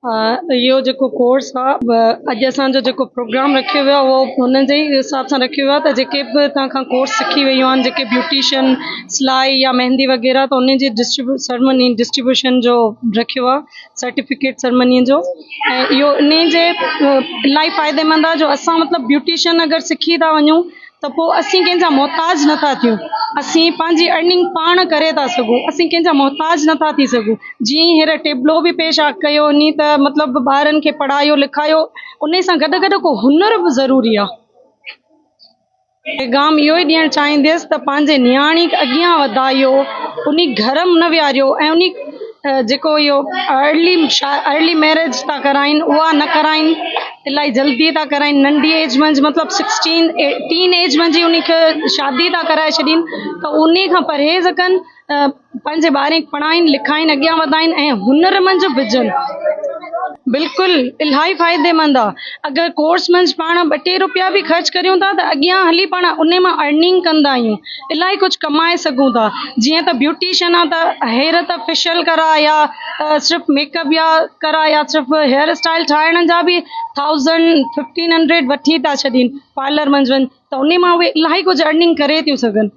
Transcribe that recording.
इहो जेको कोर्स आहे अॼु असांजो जेको प्रोग्राम रखियो वियो आहे उहो हुन जे ई हिसाब सां रखियो वियो आहे त जेके बि तव्हां खां कोर्स सिखी वियूं आहिनि जेके ब्यूटिशियन सिलाई या मेहंदी वग़ैरह त उन जी सेरेमनी डिस्ट्रीब्यूशन जो रखियो आहे सर्टिफिकेट सेरेमनी जो। ऐं इहो इन जे इलाही फ़ाइदेमंद आहे जो असां मतिलबु ब्यूटिशियन अगरि सिखी था वञूं त पोइ असीं कंहिंजा मोहताज नथा थियूं। असीं पंहिंजी अर्निंग पाण करे था सघूं, असीं कंहिंजा मोहताज नथा थी सघूं। जीअं हींअर टेबलो बि पेश कयो नी त मतिलबु ॿारनि खे पढ़ायो लिखायो, उन सां गॾु गॾु को हुनर बि ज़रूरी आहे। पैगाम इहो ई ॾियणु चाहींदसि त पंहिंजे नियाणी अॻियां वधायो, उन घर में न विहारियो ऐं उन जेको इहो अर्ली मैरिज था कराइनि उहा न कराइनि, इलाही जल्दी था कराइनि। नंढी एज में मतिलबु 16-18 एज में जी उनखे शादी था कराए छॾीनि, त उन खां परहेज़ कनि, पंहिंजे ॿारनि खे पढ़ाइनि लिखाइनि अॻियां वधाइनि ऐं हुनर मंझि विझनि। बिल्कुलु इलाही फ़ाइदेमंद आहे। अगरि कोर्स मंझि पाण 2-3 रुपया बि ख़र्च करियूं था त अॻियां हली पाण उन मां अर्निंग कंदा आहियूं, इलाही कुझु कमाए सघूं था। जीअं त ब्यूटिशियन आहे त हेयर त फेशियल करा या सिर्फ़ु मेकअप या करा या सिर्फ़ु हेयर स्टाइल ठाहिण जा बि 1000-1500 वठी था छॾीनि पार्लर मंझि वञि, त उन मां उहे इलाही कुझु अर्निंग करे थियूं सघनि।